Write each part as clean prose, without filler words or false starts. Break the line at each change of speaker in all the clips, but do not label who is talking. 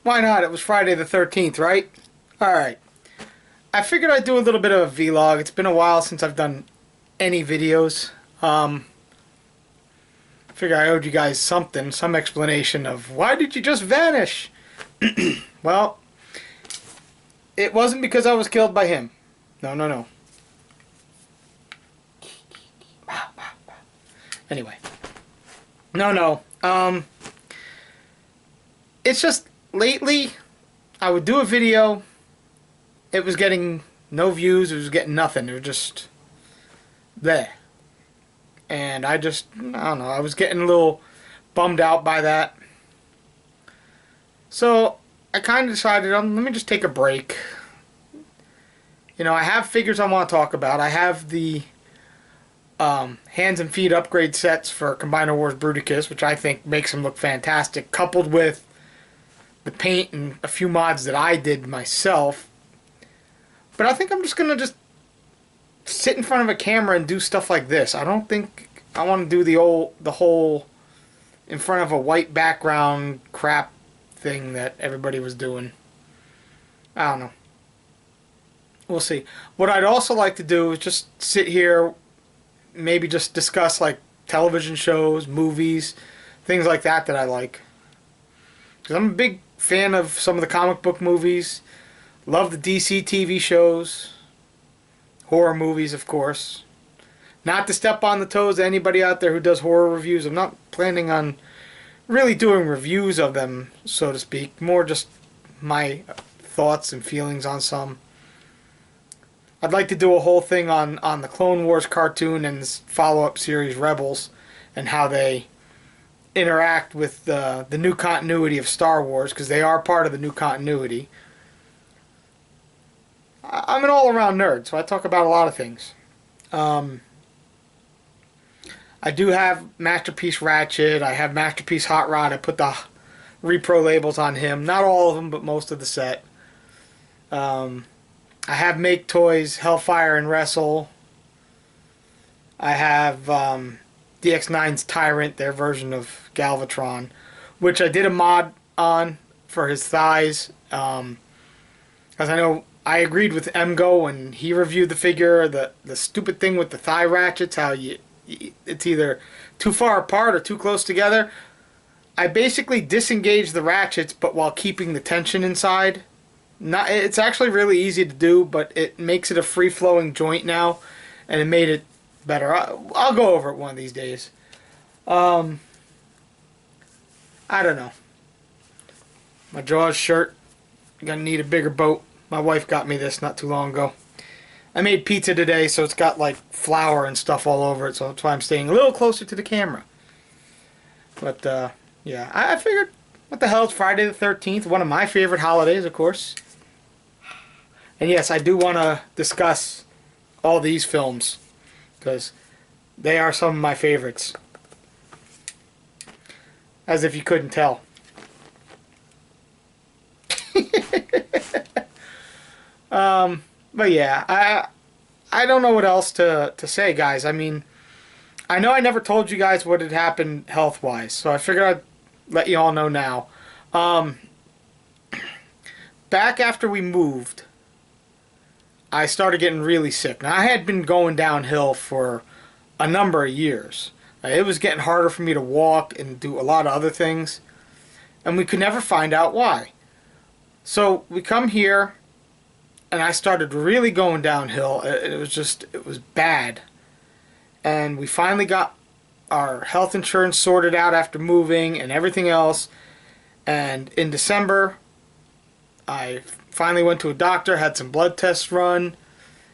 Why not? It was Friday the 13th, right? Alright. I figured I'd do a little bit of a vlog. It's been a while since I've done any videos. I figure I owed you guys something, some explanation of why did you just vanish? Well, it wasn't because I was killed by him. No, no, no. Anyway. No, no. It's just lately I would do a video. It was getting no views. It was getting nothing. It was just there. And I don't know. I was getting a little bummed out by that. So I kind of decided, let me just take a break. You know, I have figures I want to talk about. I have the hands and feet upgrade sets for Combiner Wars Bruticus, which I think makes him look fantastic, coupled with the paint and a few mods that I did myself. But I think I'm just gonna sit in front of a camera and do stuff like this. I don't think I want to do the whole in front of a white background crap thing that everybody was doing. I don't know. We'll see. What I'd also like to do is just sit here, maybe just discuss like television shows, movies, things like that I like. Because I'm a big fan of some of the comic book movies. Love the DC TV shows. Horror movies, of course. Not to step on the toes of anybody out there who does horror reviews. I'm not planning on really doing reviews of them, so to speak. More just my thoughts and feelings on some. I'd like to do a whole thing on the Clone Wars cartoon and this follow-up series Rebels and how they interact with the new continuity of Star Wars, because they are part of the new continuity. I'm an all-around nerd, so I talk about a lot of things. I do have Masterpiece Ratchet. I have Masterpiece Hot Rod. I put the repro labels on him. Not all of them, but most of the set. I have Make Toys, Hellfire and Wrestle. I have DX9's Tyrant, their version of Galvatron, which I did a mod on for his thighs. Because I know I agreed with Emgo when he reviewed the figure. The stupid thing with the thigh ratchets, how it's either too far apart or too close together. I basically disengaged the ratchets, but while keeping the tension inside. It's actually really easy to do, but it makes it a free-flowing joint now, and it made it better. I'll go over it one of these days. I don't know. My Jaws shirt, gonna need a bigger boat. My wife got me this not too long ago. I made pizza today, so it's got like flour and stuff all over it, so that's why I'm staying a little closer to the camera. But yeah, I figured, what the hell, it's Friday the 13th, one of my favorite holidays, of course. And yes, I do want to discuss all these films, because they are some of my favorites. As if you couldn't tell. But yeah, I don't know what else to say, guys. I mean, I know I never told you guys what had happened health-wise, so I figured I'd let you all know now. Back after we moved, I started getting really sick. Now, I had been going downhill for a number of years. It was getting harder for me to walk and do a lot of other things, and we could never find out why. So we come here, and I started really going downhill. It was bad. And we finally got our health insurance sorted out after moving and everything else. And in December, I finally went to a doctor, had some blood tests run,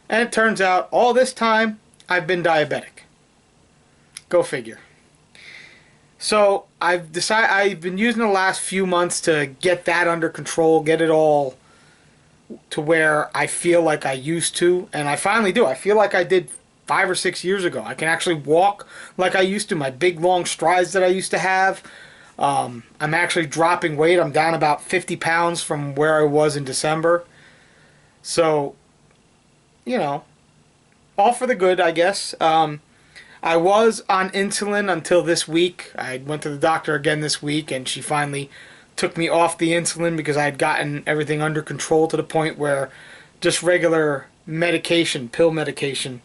and it turns out all this time I've been diabetic. Go figure. So I've been using the last few months to get that under control, get it all to where I feel like I used to, and I finally do. I feel like I did 5 or 6 years ago. I can actually walk like I used to, my big long strides that I used to have. I'm actually dropping weight. I'm down about 50 pounds from where I was in December. So, you know, all for the good, I guess. I was on insulin until this week. I went to the doctor again this week, and she finally took me off the insulin because I had gotten everything under control to the point where just regular medication, pill medication,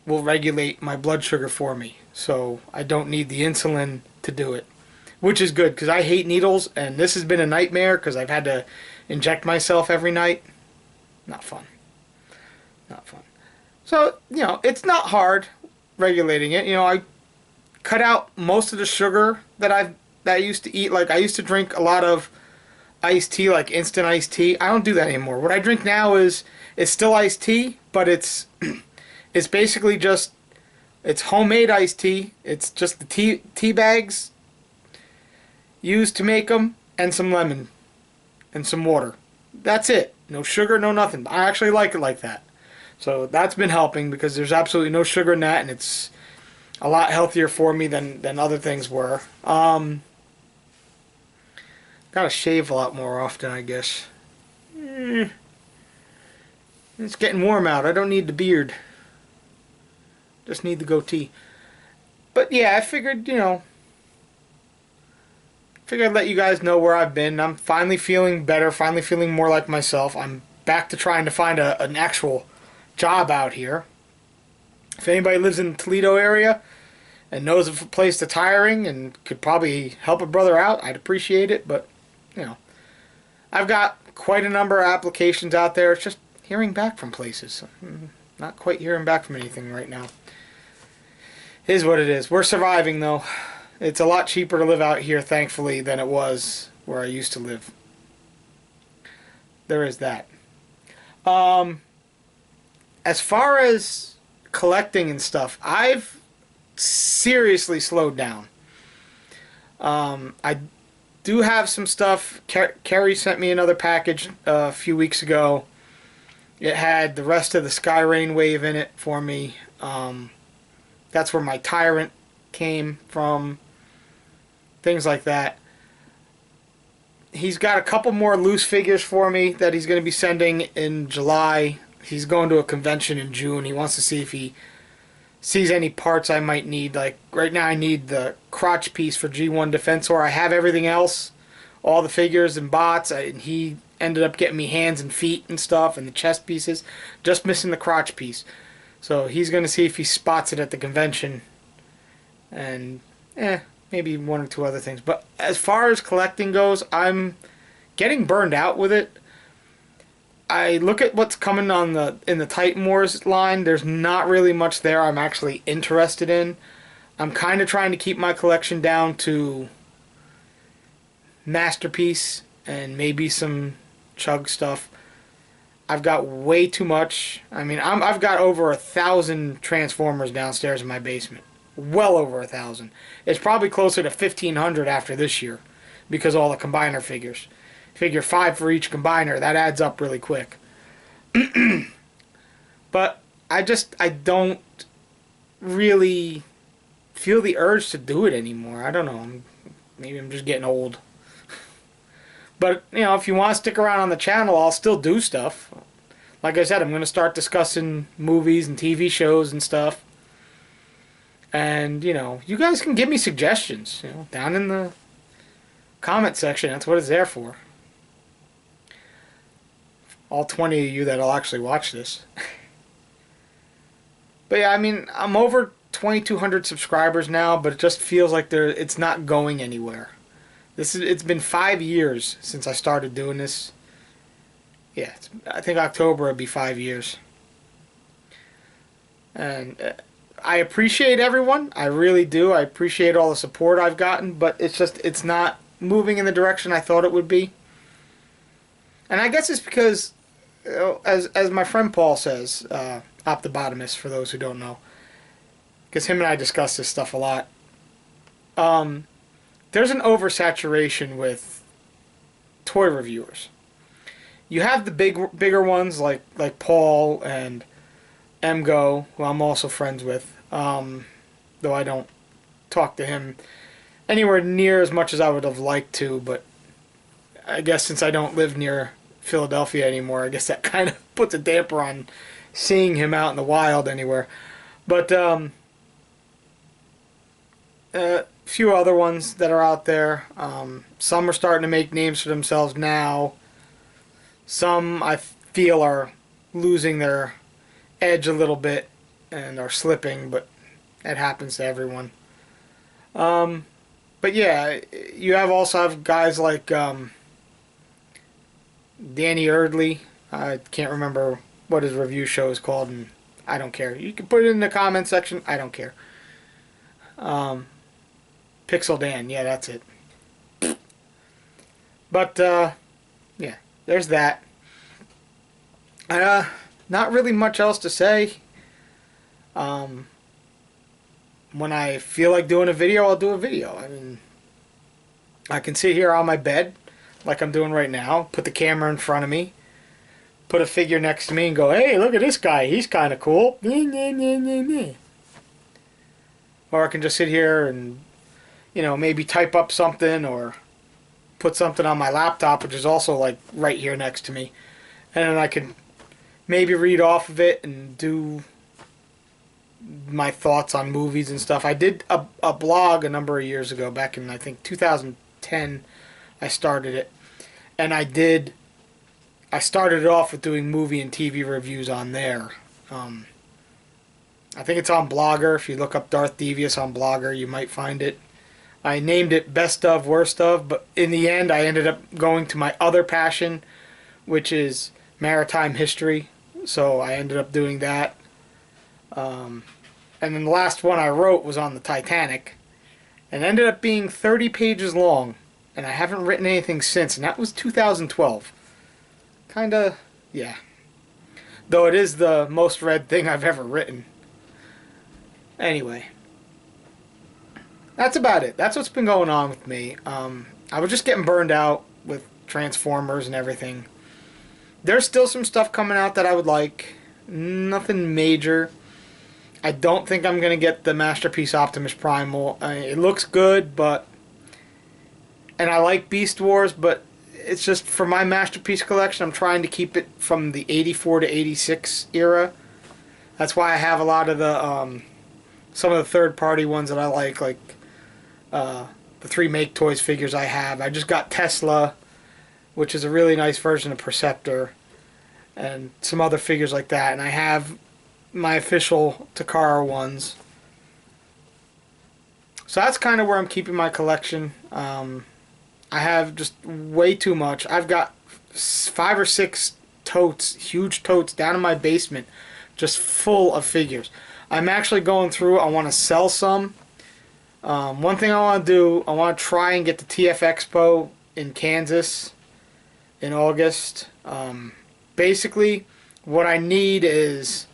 will regulate my blood sugar for me. So I don't need the insulin to do it, which is good because I hate needles, and this has been a nightmare because I've had to inject myself every night. Not fun. Not fun. So, it's not hard regulating it. I cut out most of the sugar that I used to eat. Like, I used to drink a lot of iced tea, like instant iced tea. I don't do that anymore. What I drink now it's still iced tea, but it's it's basically just, it's homemade iced tea. It's just the tea bags used to make them, and some lemon and some water. That's it. No sugar, no nothing. I actually like it like that. So that's been helping because there's absolutely no sugar in that, and it's a lot healthier for me than other things were. Gotta shave a lot more often, I guess. It's getting warm out. I don't need the beard. Just need the goatee. But yeah, I figured, I'd let you guys know where I've been. I'm finally feeling better, finally feeling more like myself. I'm back to trying to find an actual job out here. If anybody lives in the Toledo area and knows of a place that's hiring and could probably help a brother out, I'd appreciate it. But, I've got quite a number of applications out there. It's just hearing back from places. Not quite hearing back from anything right now. It is what it is. We're surviving, though. It's a lot cheaper to live out here, thankfully, than it was where I used to live. There is that. As far as collecting and stuff, I've seriously slowed down. I do have some stuff. Carrie sent me another package a few weeks ago. It had the rest of the Skyrain wave in it for me. That's where my Tyrant came from. Things like that. He's got a couple more loose figures for me that he's going to be sending in July. He's going to a convention in June. He wants to see if he sees any parts I might need. Like, right now I need the crotch piece for G1 Defensor. I have everything else, all the figures and bots, and he ended up getting me hands and feet and stuff and the chest pieces. Just missing the crotch piece. So he's going to see if he spots it at the convention. And, maybe one or two other things. But as far as collecting goes, I'm getting burned out with it. I look at what's coming in the Titan Wars line. There's not really much there I'm actually interested in. I'm kind of trying to keep my collection down to Masterpiece and maybe some Chug stuff. I've got way too much. I mean, I've got over 1,000 Transformers downstairs in my basement. Well over 1,000. It's probably closer to 1,500 after this year because all the combiner figures. Figure 5 for each combiner. That adds up really quick. But I don't really feel the urge to do it anymore. I don't know. Maybe I'm just getting old. But, if you want to stick around on the channel, I'll still do stuff. Like I said, I'm going to start discussing movies and TV shows and stuff. And, you guys can give me suggestions, down in the comment section. That's what it's there for. All 20 of you that'll actually watch this. But yeah, I mean, I'm over 2,200 subscribers now, but it just feels like it's not going anywhere. It's been 5 years since I started doing this. Yeah, I think October would be 5 years. And I appreciate everyone. I really do. I appreciate all the support I've gotten, but it's not moving in the direction I thought it would be. And I guess it's because, as my friend Paul says, Optobotomist, for those who don't know, because him and I discuss this stuff a lot. There's an oversaturation with toy reviewers. You have the bigger ones like Paul and MGO, who I'm also friends with, though I don't talk to him anywhere near as much as I would have liked to, but I guess since I don't live near Philadelphia anymore, I guess that kind of puts a damper on seeing him out in the wild anywhere. But few other ones that are out there. Some are starting to make names for themselves now. Some I feel are losing their edge a little bit and are slipping, but it happens to everyone. But yeah, you also have guys like Danny Erdley. I can't remember what his review show is called, and I don't care. You can put it in the comment section. I don't care. Pixel Dan, yeah, that's it. But yeah, there's that. Not really much else to say. When I feel like doing a video, I'll do a video. I mean, I can sit here on my bed, like I'm doing right now, put the camera in front of me, put a figure next to me, and go, hey, look at this guy. He's kind of cool. Or I can just sit here and, maybe type up something or put something on my laptop, which is also like right here next to me. And then I can maybe read off of it and do my thoughts on movies and stuff. I did a blog a number of years ago, back in I think 2010 I started it. And I started it off with doing movie and TV reviews on there. I think it's on Blogger. If you look up Darth Devious on Blogger, you might find it. I named it Best of, Worst of, but in the end I ended up going to my other passion, which is maritime history. So I ended up doing that. And then the last one I wrote was on the Titanic, and ended up being 30 pages long, and I haven't written anything since, and that was 2012. Kinda, yeah. Though it is the most read thing I've ever written. Anyway. That's about it. That's what's been going on with me. I was just getting burned out with Transformers and everything. There's still some stuff coming out that I would like. Nothing major. I don't think I'm going to get the Masterpiece Optimus Primal. It looks good, and I like Beast Wars, but it's just for my Masterpiece collection, I'm trying to keep it from the 84 to 86 era. That's why I have a lot of the, some of the third-party ones that I like the 3 Make Toys figures I have. I just got Tesla, which is a really nice version of Perceptor, and some other figures like that. And I have my official Takara ones. So that's kind of where I'm keeping my collection. I have just way too much. I've got 5 or 6 totes, huge totes, down in my basement, just full of figures. I'm actually going through. I want to sell some. One thing I want to do, I want to try and get the TF Expo in Kansas in August. Basically, what I need is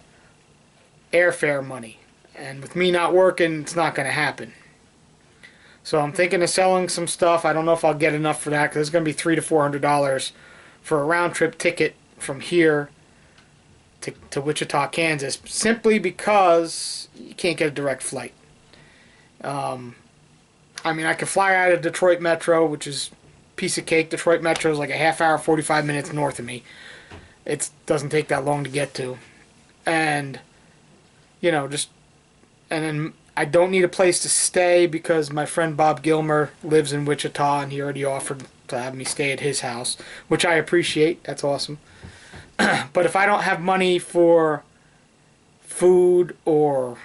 airfare money, and with me not working, it's not going to happen. So I'm thinking of selling some stuff. I don't know if I'll get enough for that, because it's going to be $300 to $400 for a round-trip ticket from here to Wichita, Kansas, simply because you can't get a direct flight. I mean, I could fly out of Detroit Metro, which is a piece of cake. Detroit Metro is like a half hour, 45 minutes north of me. It doesn't take that long to get to. And and then I don't need a place to stay because my friend Bob Gilmer lives in Wichita, and he already offered to have me stay at his house, which I appreciate. That's awesome. But if I don't have money for food or,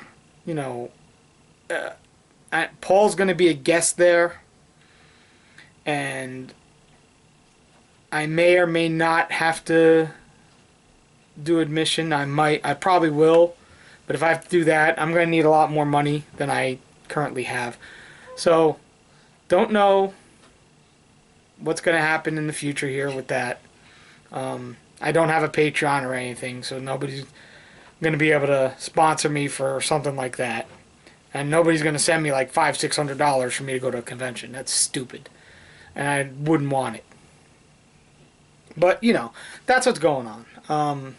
Paul's going to be a guest there, and I may or may not have to do admission. I probably will. But if I have to do that, I'm going to need a lot more money than I currently have. So, don't know what's going to happen in the future here with that. I don't have a Patreon or anything, so nobody's going to be able to sponsor me for something like that. And nobody's going to send me like $500-600 for me to go to a convention. That's stupid. And I wouldn't want it. But, that's what's going on.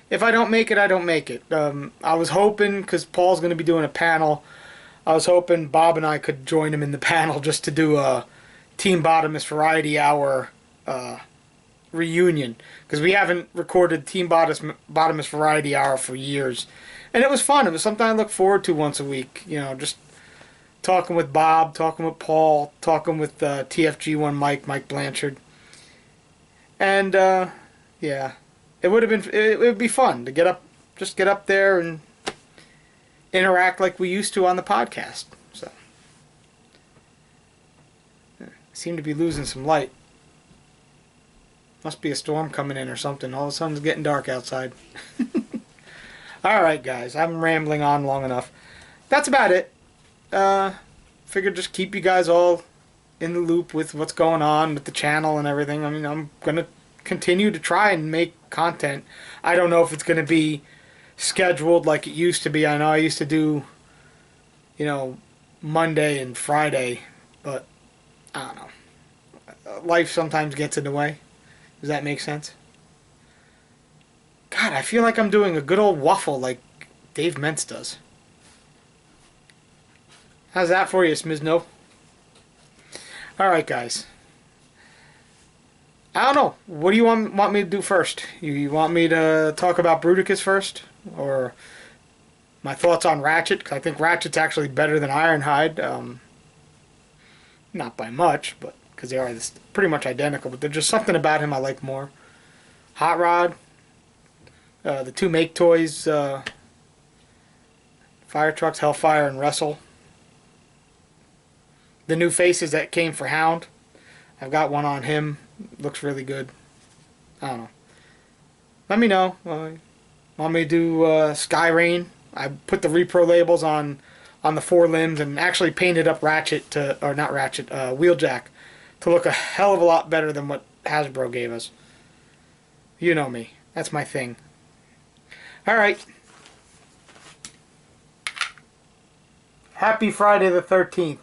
If I don't make it, I don't make it. I was hoping, because Paul's going to be doing a panel, I was hoping Bob and I could join him in the panel just to do a Team Bottomist Variety Hour reunion. Because we haven't recorded Team Bottomist Variety Hour for years. And it was fun. It was something I look forward to once a week. Just talking with Bob, talking with Paul, talking with TFG1 Mike Blanchard. And yeah, it would be fun to just get up there and interact like we used to on the podcast. So, I seem to be losing some light. Must be a storm coming in or something. All of a sudden it's getting dark outside. Alright guys, I'm rambling on long enough. That's about it. Figured just keep you guys all in the loop with what's going on with the channel and everything. I mean, I'm going to continue to try and make content. I don't know if it's going to be scheduled like it used to be. I know I used to do, Monday and Friday, but I don't know. Life sometimes gets in the way. Does that make sense? God, I feel like I'm doing a good old waffle like Dave Mentz does. How's that for you, Smizno? Alright, guys. I don't know. What do you want me to do first? You want me to talk about Bruticus first? Or my thoughts on Ratchet? Because I think Ratchet's actually better than Ironhide. Not by much, but because they are pretty much identical. But there's just something about him I like more. Hot Rod. The two Make Toys. Fire Trucks, Hellfire, and Wrestle. The new faces that came for Hound. I've got one on him. Looks really good. I don't know. Let me know. Want me to do Sky Rain? I put the repro labels on the four limbs and actually painted up Ratchet or not Ratchet, Wheeljack to look a hell of a lot better than what Hasbro gave us. You know me. That's my thing. Alright. Happy Friday the 13th.